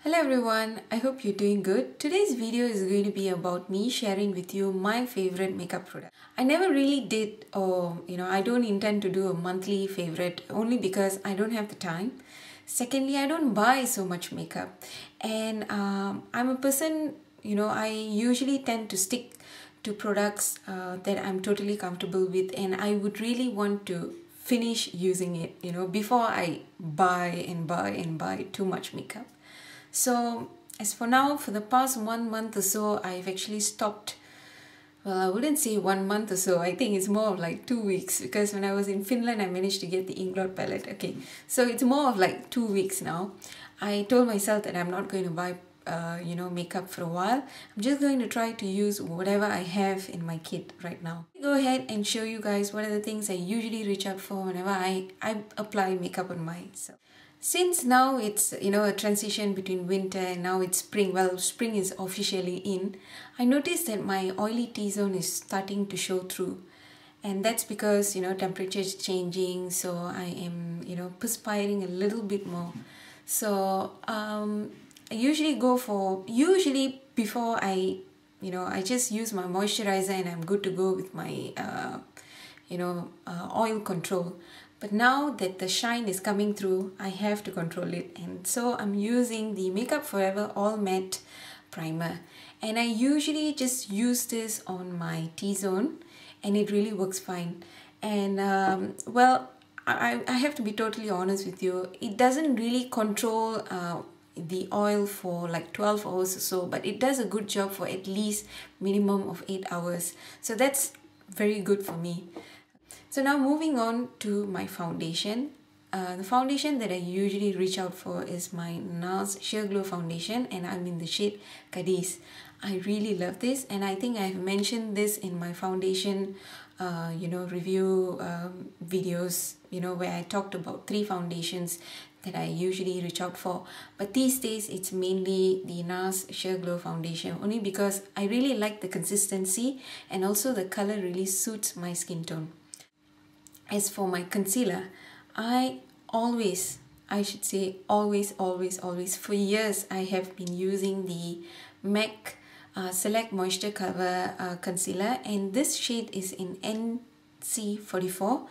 Hello everyone, I hope you're doing good. Today's video is going to be about me sharing with you my favorite makeup product. I never really did I don't intend to do a monthly favorite only because I don't have the time. Secondly, I don't buy so much makeup and I'm a person, I usually tend to stick to products that I'm totally comfortable with, and I would really want to finish using it, before I buy and buy and buy too much makeup. So as for now, for the past 1 month or so, I've actually stopped. Well, I wouldn't say 1 month or so. I think it's more of like 2 weeks, because when I was in Finland, I managed to get the Inglot palette. Okay, so it's more of like 2 weeks now. I told myself that I'm not going to buy makeup for a while. I'm just going to try to use whatever I have in my kit right now. Go ahead and show you guys what are the things I usually reach out for whenever I apply makeup on myself. Since now it's a transition between winter and now it's spring, well, spring is officially in, I noticed that my oily T-zone is starting to show through, and that's because temperature is changing, so I am perspiring a little bit more. So I usually before I just use my moisturizer and I'm good to go with my oil control. But now that the shine is coming through, I have to control it, and so I'm using the Makeup Forever All Matte Primer, and I usually just use this on my T-zone and it really works fine. And well, I have to be totally honest with you, it doesn't really control the oil for like 12 hours or so, but it does a good job for at least minimum of 8 hours, so that's very good for me. So now moving on to my foundation. The foundation that I usually reach out for is my NARS Sheer Glow foundation, and I'm in the shade Cadiz. I really love this, and I think I've mentioned this in my foundation review videos, where I talked about 3 foundations that I usually reach out for. But these days it's mainly the NARS Sheer Glow foundation, only because I really like the consistency and also the color really suits my skin tone. As for my concealer, I should say always, for years I have been using the MAC Select Moisture Cover concealer, and this shade is in NC44.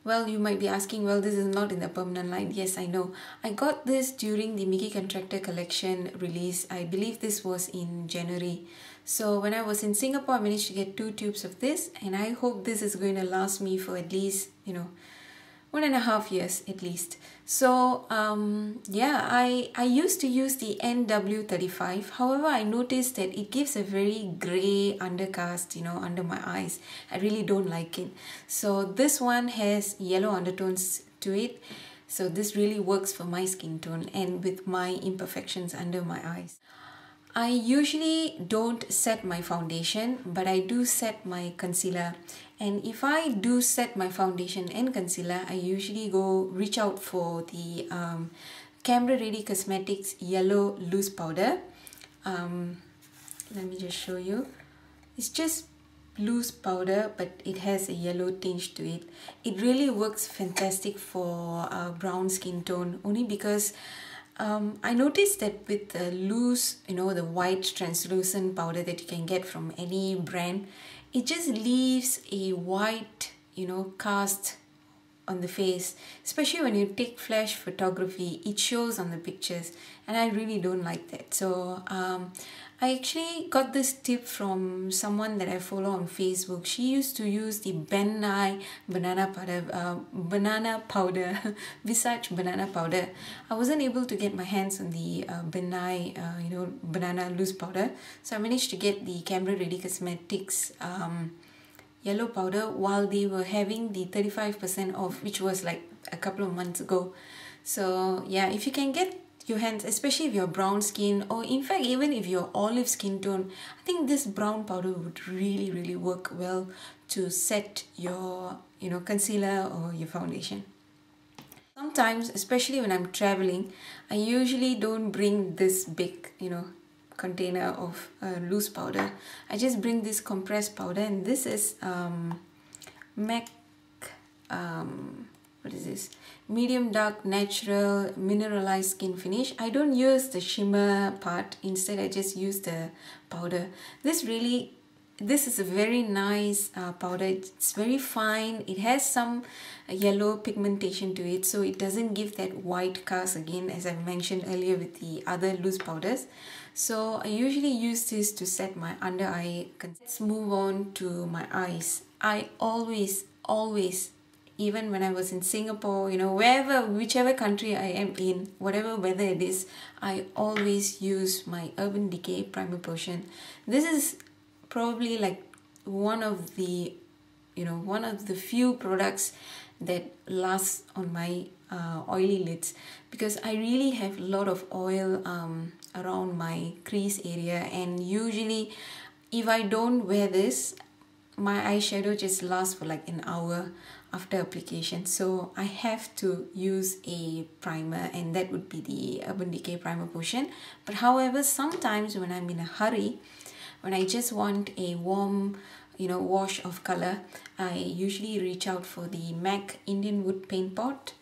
Well, you might be asking, well, this is not in the permanent line. Yes, I know. I got this during the Mickey Contractor collection release. I believe this was in January. So when I was in Singapore, I managed to get 2 tubes of this, and I hope this is going to last me for at least, 1.5 years at least. So yeah, I used to use the NW35. However, I noticed that it gives a very grey undercast, under my eyes. I really don't like it. So this one has yellow undertones to it. So this really works for my skin tone and with my imperfections under my eyes. I usually don't set my foundation, but I do set my concealer. And if I do set my foundation and concealer, I usually reach out for the Camera Ready Cosmetics Yellow Loose Powder. Let me just show you. It's just loose powder, but it has a yellow tinge to it. It really works fantastic for brown skin tone, only because I noticed that with the loose, the white translucent powder that you can get from any brand, it just leaves a white, cast on the face, especially when you take flash photography. It shows on the pictures, and I really don't like that. So I actually got this tip from someone that I follow on Facebook. She used to use the banana powder, Visage banana powder. I wasn't able to get my hands on the banana loose powder, so I managed to get the Camera Ready Cosmetics yellow powder while they were having the 35% off, which was like a couple of months ago. So yeah, if you can get your hands, especially if you're brown skin, or in fact even if you're olive skin tone, I think this brown powder would really work well to set your concealer or your foundation. Sometimes, especially when I'm traveling, I usually don't bring this big container of loose powder. I just bring this compressed powder, and this is MAC what is this, medium dark natural mineralized skin finish. I don't use the shimmer part, instead I just use the powder. This is a very nice powder. It's very fine. It has some yellow pigmentation to it, so it doesn't give that white cast again, as I mentioned earlier with the other loose powders. So I usually use this to set my under eye. Let's move on to my eyes. I always, even when I was in Singapore, you know, whichever country I am in, whatever weather it is, I always use my Urban Decay primer potion. This is probably like one of the few products that last on my oily lids, because I really have a lot of oil around my crease area, and usually if I don't wear this, my eyeshadow just lasts for like an hour after application. So I have to use a primer, and that would be the Urban Decay primer potion. But however, sometimes when I'm in a hurry, when I just want a warm, you know, wash of color, I usually reach out for the MAC Indian Wood Paint Pot.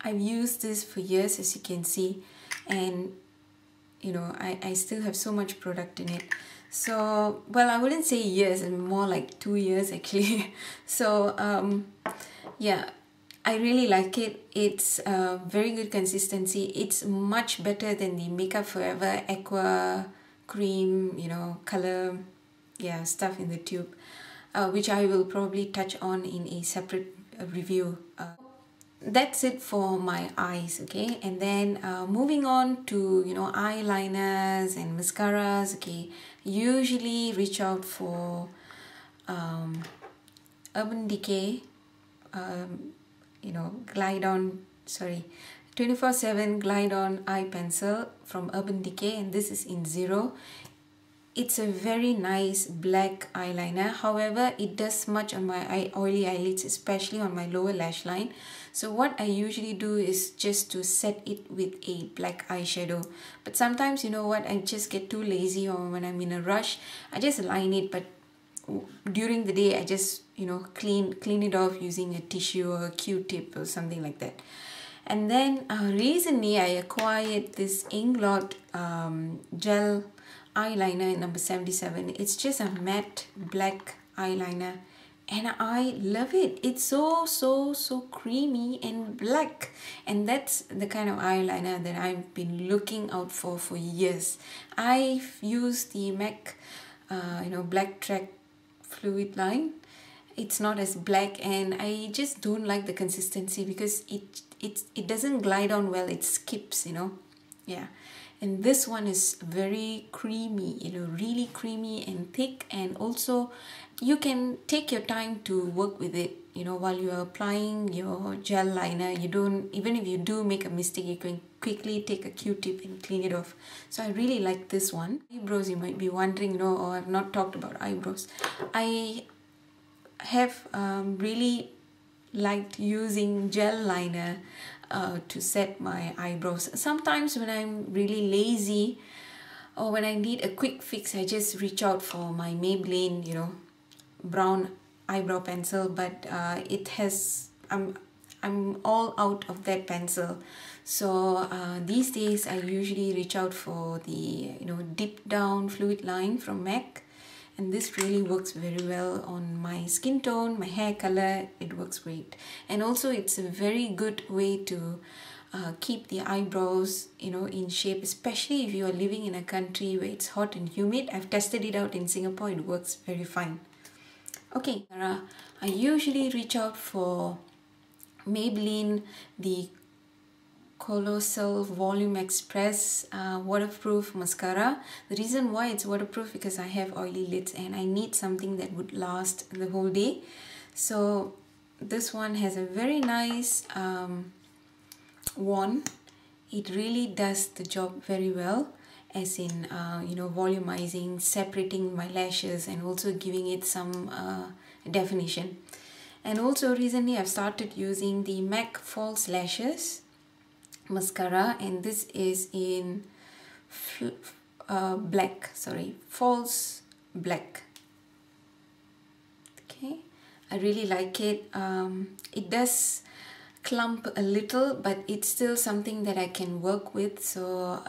I've used this for years, as you can see, and you know, I still have so much product in it. So, well, I wouldn't say years, more like 2 years actually. So, yeah, I really like it. It's a very good consistency. It's much better than the Makeup Forever Aqua Cream, you know, color, yeah, stuff in the tube, which I will probably touch on in a separate review. That's it for my eyes, okay? And then moving on to, you know, eyeliners and mascaras, okay? Usually reach out for Urban Decay, you know, Glide On, sorry, 24/7 Glide On Eye Pencil from Urban Decay, and this is in 0. It's a very nice black eyeliner. However, it does smudge on my oily eyelids, especially on my lower lash line. So what I usually do is just to set it with a black eyeshadow. But sometimes, you know what, I just get too lazy, or when I'm in a rush, I just line it. But during the day, I just, you know, clean it off using a tissue or a Q-tip or something like that. And then recently I acquired this Inglot gel eyeliner in number 77. It's just a matte black eyeliner, and I love it. It's so creamy and black, and that's the kind of eyeliner that I've been looking out for years. I've used the MAC you know, black track fluid line. It's not as black, and I just don't like the consistency because it doesn't glide on well. It skips, you know. Yeah. And this one is very creamy, you know, really creamy and thick, and also you can take your time to work with it, you know, while you are applying your gel liner. You don't, even if you do make a mistake, you can quickly take a Q-tip and clean it off. So I really like this one. Eyebrows, you might be wondering, no, oh, I've not talked about eyebrows. I have really liked using gel liner to set my eyebrows. Sometimes when I'm really lazy or when I need a quick fix, I just reach out for my Maybelline, you know, brown eyebrow pencil, but it has, I'm all out of that pencil. So these days I usually reach out for the, you know, Dip Down Fluid Line from MAC. And this really works very well on my skin tone, my hair color. It works great. And also it's a very good way to keep the eyebrows, you know, in shape, especially if you are living in a country where it's hot and humid. I've tested it out in Singapore. It works very fine. Okay, I usually reach out for Maybelline, the Colossal Volume Express waterproof mascara. The reason why it's waterproof because I have oily lids and I need something that would last the whole day. So this one has a very nice wand. It really does the job very well, as in you know, volumizing, separating my lashes, and also giving it some definition. And also recently I've started using the MAC False Lashes mascara, and this is in black, sorry, false black. Okay, I really like it. It does clump a little, but it's still something that I can work with. So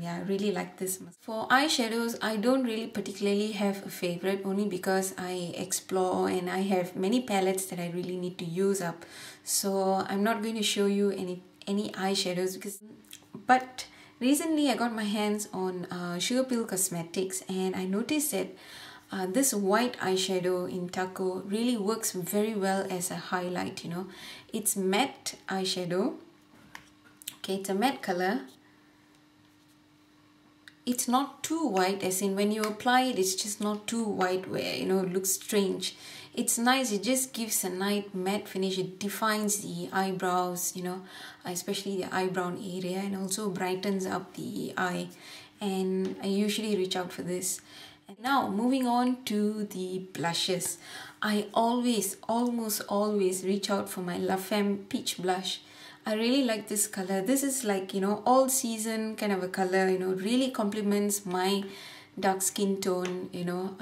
yeah, I really like this. For eyeshadows, I don't really particularly have a favorite, only because I explore and I have many palettes that I really need to use up. So I'm not going to show you any eyeshadows because, but recently I got my hands on Sugar Pill Cosmetics, and I noticed that this white eyeshadow in Taco really works very well as a highlight, you know. It's matte eyeshadow. Okay, it's a matte color. It's not too white, as in when you apply it, it's just not too white where, you know, it looks strange. It's nice. It just gives a nice matte finish. It defines the eyebrows, you know, especially the eyebrow area, and also brightens up the eye. And I usually reach out for this. And now moving on to the blushes. I almost always reach out for my La Femme Peach Blush. I really like this color. This is like, you know, all season kind of a color, you know, really complements my dark skin tone, you know.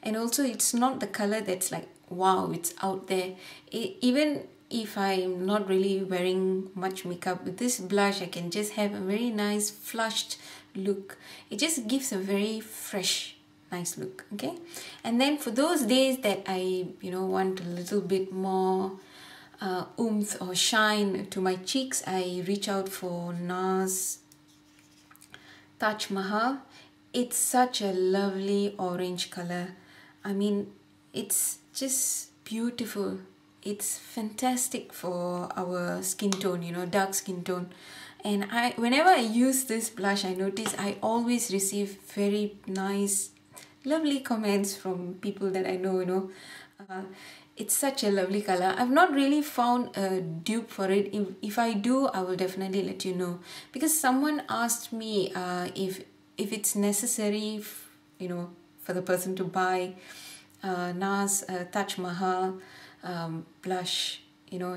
And also it's not the color that's like, wow, it's out there. Even if I'm not really wearing much makeup, with this blush I can just have a very nice flushed look. It just gives a very fresh, nice look. Okay, and then for those days that I, you know, want a little bit more oomph or shine to my cheeks, I reach out for NARS Taj Mahal. It's such a lovely orange color. I mean, it's just beautiful. It's fantastic for our skin tone, you know, dark skin tone. And whenever I use this blush, I notice I always receive very nice, lovely comments from people that I know, you know. It's such a lovely color. I've not really found a dupe for it. If I do, I will definitely let you know. Because someone asked me if it's necessary, you know, for the person to buy NARS Taj Mahal blush, you know,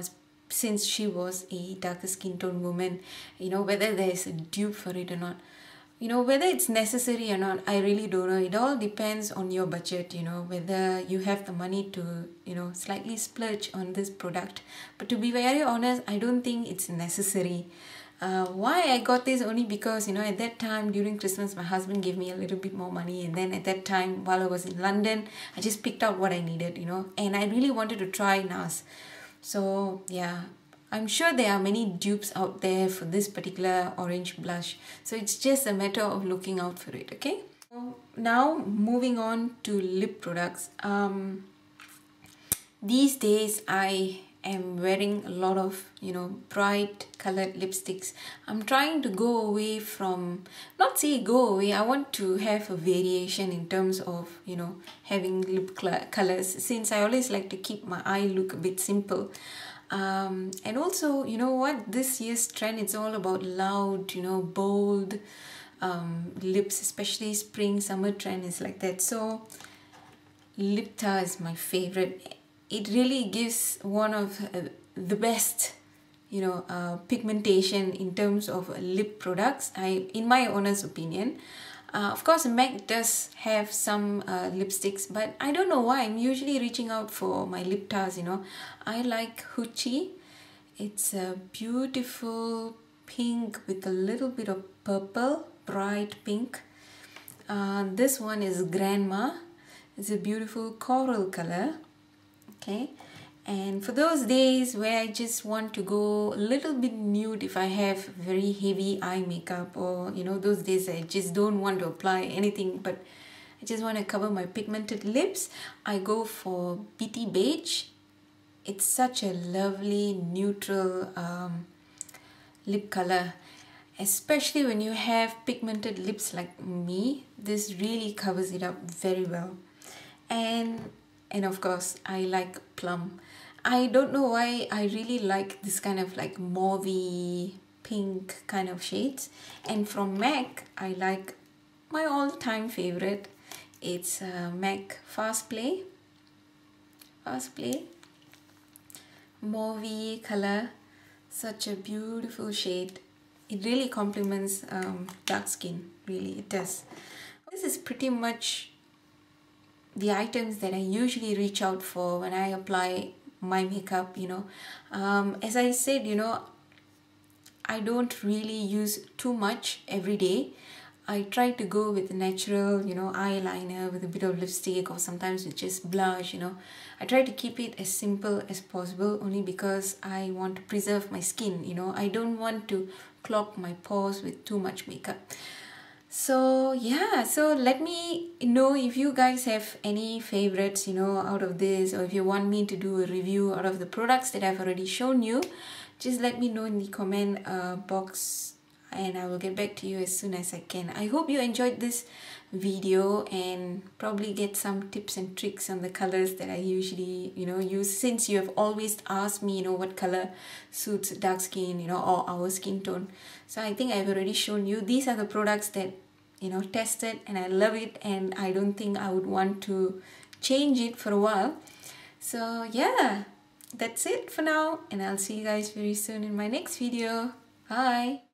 since she was a darker skin tone woman, you know, whether there's a dupe for it or not. You know, whether it's necessary or not, I really don't know. It all depends on your budget, you know, whether you have the money to, you know, slightly splurge on this product. But to be very honest, I don't think it's necessary. Why I got this only because, you know, at that time during Christmas, my husband gave me a little bit more money. And then at that time, while I was in London, I just picked out what I needed, you know, and I really wanted to try NARS. So, yeah. I'm sure there are many dupes out there for this particular orange blush. So it's just a matter of looking out for it, okay? So now moving on to lip products. These days I am wearing a lot of, you know, bright colored lipsticks. I'm trying to go away from, not say go away, I want to have a variation in terms of, you know, having lip colors, since I always like to keep my eye look a bit simple. And also, you know what, this year's trend, it's all about loud, you know, bold lips, especially spring summer trend is like that. So lip tar is my favorite. It really gives one of the best, you know, pigmentation in terms of lip products, in my honest opinion. Of course, MAC does have some lipsticks, but I don't know why. I'm usually reaching out for my lip tars, you know. I like Hoochie. It's a beautiful pink with a little bit of purple, bright pink. This one is Grandma. It's a beautiful coral color. Okay. And for those days where I just want to go a little bit nude, if I have very heavy eye makeup, or, you know, those days I just don't want to apply anything, but I just want to cover my pigmented lips, I go for BT Beige. It's such a lovely neutral lip color, especially when you have pigmented lips like me. This really covers it up very well. And of course, I like Plum. I don't know why I really like this kind of like mauvey pink kind of shades. And from MAC, I like my all-time favorite. It's MAC Fast Play. Mauvey color. Such a beautiful shade. It really complements dark skin. Really, it does. This is pretty much the items that I usually reach out for when I apply my makeup, you know. As I said, you know, I don't really use too much every day. I try to go with natural, you know, eyeliner with a bit of lipstick, or sometimes with just blush, you know. I try to keep it as simple as possible, only because I want to preserve my skin, you know. I don't want to clog my pores with too much makeup. So yeah, so let me know if you guys have any favorites, you know, out of this, or if you want me to do a review out of the products that I've already shown you. Just let me know in the comment box, and I will get back to you as soon as I can. I hope you enjoyed this video and probably get some tips and tricks on the colors that I usually, you know, use, since you have always asked me, you know, what color suits dark skin, you know, or our skin tone. So I think I've already shown you. These are the products that, you know, tested, and I love it, and I don't think I would want to change it for a while. So yeah, that's it for now, and I'll see you guys very soon in my next video. Bye!